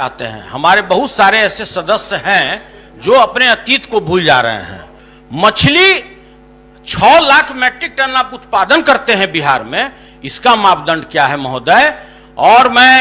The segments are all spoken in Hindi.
चाहते हैं। हमारे बहुत सारे ऐसे सदस्य हैं जो अपने अतीत को भूल जा रहे हैं। मछली 6 लाख मैट्रिक टन आप उत्पादन करते हैं बिहार में, इसका मापदंड क्या है महोदय? और मैं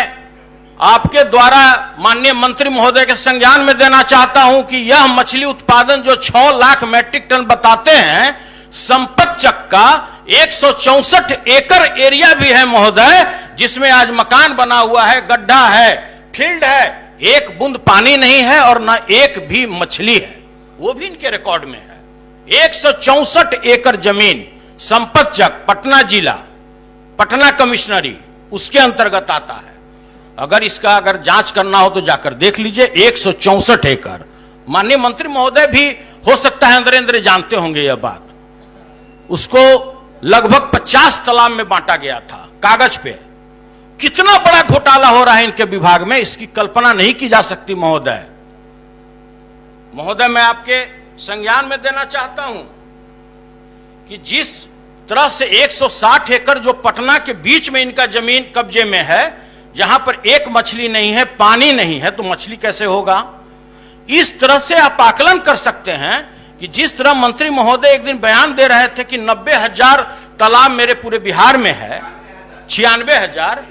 आपके द्वारा माननीय मंत्री महोदय के संज्ञान में देना चाहता हूं कि यह मछली उत्पादन जो 6 लाख मैट्रिक टन बताते हैं, संपतचक का 164 एकड़ एरिया भी है महोदय, जिसमें आज मकान बना हुआ है, गड्ढा है, फील्ड है, एक बूंद पानी नहीं है और न एक भी मछली है, वो भी इनके रिकॉर्ड में है। 164 एकड़ जमीन संपतचक, पटना जिला, पटना कमिश्नरी उसके अंतर्गत आता है। अगर इसका जांच करना हो तो जाकर देख लीजिए। 164 एकड़। माननीय मंत्री महोदय भी हो सकता है अंदर अंदर जानते होंगे यह बात। उसको लगभग 50 तालाब में बांटा गया था कागज पे। कितना बड़ा घोटाला हो रहा है इनके विभाग में, इसकी कल्पना नहीं की जा सकती महोदय। महोदय, मैं आपके संज्ञान में देना चाहता हूं कि जिस तरह से 160 एकड़ जो पटना के बीच में इनका जमीन कब्जे में है, जहां पर एक मछली नहीं है, पानी नहीं है, तो मछली कैसे होगा? इस तरह से आप आकलन कर सकते हैं कि जिस तरह मंत्री महोदय एक दिन बयान दे रहे थे कि 90,000 तालाब मेरे पूरे बिहार में है, 96,000,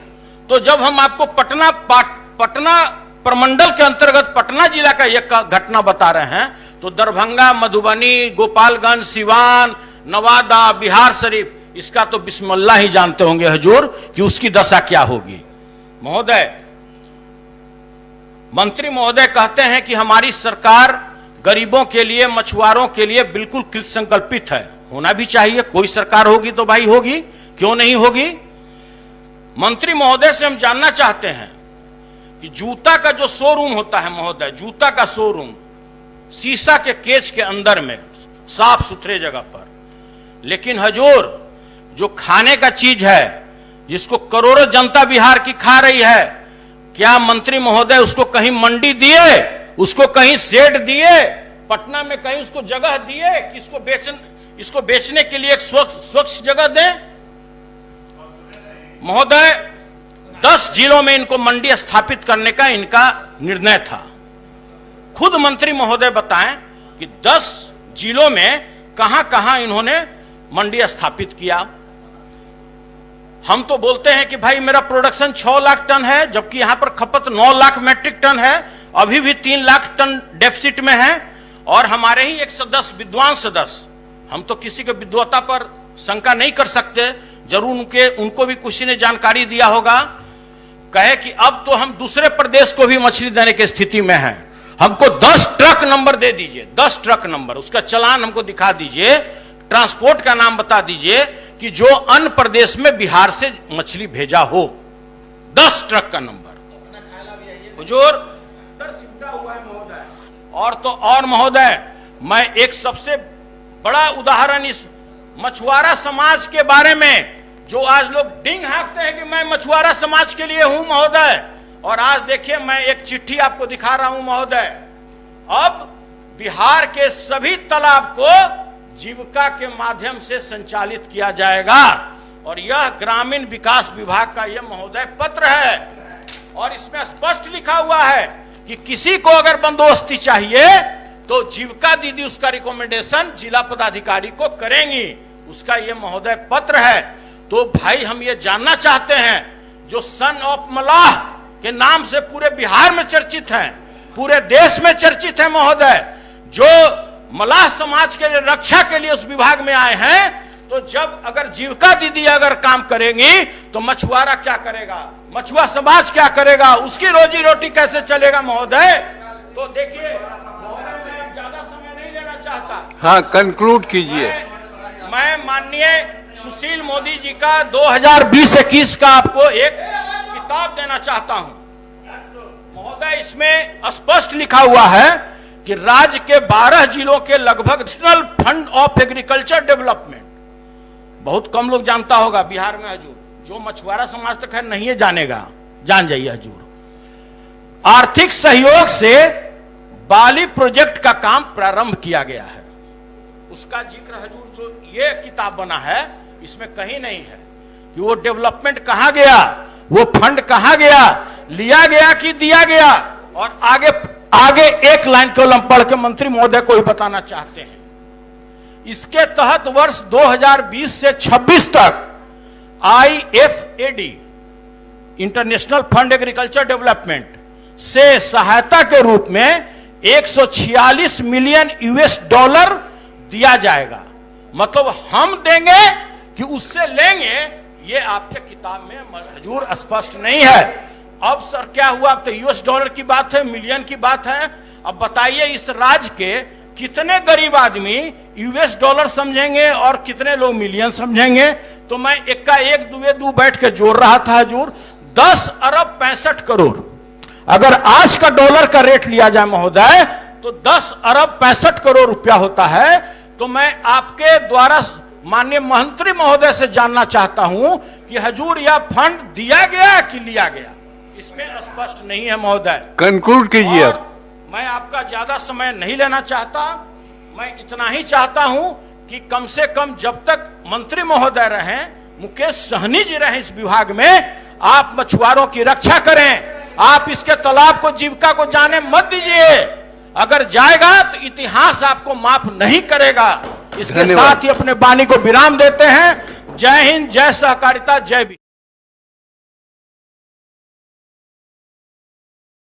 तो जब हम आपको पटना प्रमंडल के अंतर्गत पटना जिला का एक घटना बता रहे हैं, तो दरभंगा, मधुबनी, गोपालगंज, सिवान, नवादा, बिहार शरीफ, इसका तो बिस्मिल्लाह ही जानते होंगे हुजूर कि उसकी दशा क्या होगी। महोदय, मंत्री महोदय कहते हैं कि हमारी सरकार गरीबों के लिए, मछुआरों के लिए बिल्कुल कृत संकल्पित है। होना भी चाहिए, कोई सरकार होगी तो भाई होगी, क्यों नहीं होगी? मंत्री महोदय से हम जानना चाहते हैं कि जूता का जो शोरूम होता है महोदय, जूता का शोरूम शीशा के केज के अंदर में, साफ सुथरे जगह पर, लेकिन हुजूर जो खाने का चीज है जिसको करोड़ों जनता बिहार की खा रही है, क्या मंत्री महोदय उसको कहीं मंडी दिए, उसको कहीं शेड दिए, पटना में कहीं उसको जगह दिए कि इसको बेचने के लिए एक स्वच्छ जगह दें? महोदय, 10 जिलों में इनको मंडी स्थापित करने का इनका निर्णय था। खुद मंत्री महोदय बताएं कि 10 जिलों में कहां कहां इन्होंने मंडी स्थापित किया। हम तो बोलते हैं कि भाई मेरा प्रोडक्शन 6 लाख टन है, जबकि यहां पर खपत 9 लाख मैट्रिक टन है, अभी भी 3 लाख टन डेफिसिट में है। और हमारे ही एक सदस्य, विद्वान सदस्य, हम तो किसी के विद्वता पर शंका नहीं कर सकते, जरूर उनको भी किसी ने जानकारी दिया होगा, कहे कि अब तो हम दूसरे प्रदेश को भी मछली देने की स्थिति में हैं, हमको 10 ट्रक नंबर दे दीजिए, 10 ट्रक नंबर, उसका चालान हमको दिखा दीजिए, ट्रांसपोर्ट का नाम बता दीजिए कि जो अन्य प्रदेश में बिहार से मछली भेजा हो, 10 ट्रक का नंबर। हुजूर सिमटा हुआ है महोदय। और महोदय, मैं एक सबसे बड़ा उदाहरण इस मछुआरा समाज के बारे में, जो आज लोग डिंग हाँकते हैं कि मैं मछुआरा समाज के लिए हूं महोदय, और आज देखिए मैं एक चिट्ठी आपको दिखा रहा हूं महोदय। अब बिहार के सभी तालाब को जीविका के माध्यम से संचालित किया जाएगा, और यह ग्रामीण विकास विभाग का यह महोदय पत्र है, और इसमें स्पष्ट लिखा हुआ है कि किसी को अगर बंदोबस्ती चाहिए तो जीविका दीदी उसका रिकमेंडेशन जिला पदाधिकारी को करेंगी, उसका यह महोदय पत्र है। तो भाई हम ये जानना चाहते हैं, जो सन ऑफ मलाह के नाम से पूरे बिहार में चर्चित हैं, पूरे देश में चर्चित है महोदय, जो मलाह समाज के रक्षा के लिए उस विभाग में आए हैं, तो जब अगर जीविका दीदी अगर काम करेंगी तो मछुआरा क्या करेगा, मछुआ समाज क्या करेगा, उसकी रोजी रोटी कैसे चलेगा महोदय? तो देखिए महोदय, मैं ज्यादा समय नहीं लेना चाहता। हाँ, कंक्लूड कीजिए। मैं माननीय सुशील मोदी जी का 2020-21 का आपको एक किताब देना चाहता हूं महोदय। इसमें स्पष्ट लिखा हुआ है कि राज्य के 12 जिलों के लगभग national fund of agriculture development, बहुत कम लोग जानता होगा बिहार में हुजूर, जो मछुआरा समाज तक है नहीं जानेगा, जान जाइए हुजूर, आर्थिक सहयोग से बाली प्रोजेक्ट का काम प्रारंभ किया गया है। उसका जिक्र हुजूर जो ये किताब बना है इसमें कहीं नहीं है कि वो डेवलपमेंट कहां गया, वो फंड कहां गया, लिया गया कि दिया गया, और आगे एक लाइन केवल हम पढ़ के मंत्री महोदय को ही बताना चाहते हैं। इसके तहत वर्ष 2020 से 26 तक IFAD international fund agriculture development से सहायता के रूप में 146 मिलियन US डॉलर दिया जाएगा। मतलब हम देंगे कि उससे लेंगे, ये आपके किताब में हजूर स्पष्ट नहीं है। अब सर क्या हुआ, अब तो US डॉलर की बात है, मिलियन की बात है। अब बताइए इस राज्य के कितने गरीब आदमी US डॉलर समझेंगे और कितने लोग मिलियन समझेंगे। तो मैं एक का एक दुए दू बैठ के जोड़ रहा था हजूर, 10 अरब 65 करोड़ अगर आज का डॉलर का रेट लिया जाए महोदय तो 10 अरब 65 करोड़ रुपया होता है। तो मैं आपके द्वारा माननीय मंत्री महोदय से जानना चाहता हूं कि हजूर यह फंड दिया गया कि लिया गया, इसमें स्पष्ट नहीं है महोदय। कंक्लूड कीजिए। और मैं आपका ज्यादा समय नहीं लेना चाहता, मैं इतना ही चाहता हूं कि कम से कम जब तक मंत्री महोदय रहें, मुकेश सहनी जी रहें इस विभाग में, आप मछुआरों की रक्षा करें। आप इसके तालाब को, जीविका को जाने मत दीजिए। अगर जाएगा तो इतिहास आपको माफ नहीं करेगा। इसके साथ ही अपने वाणी को विराम देते हैं। जय हिंद, जय सहकारिता, जय भी।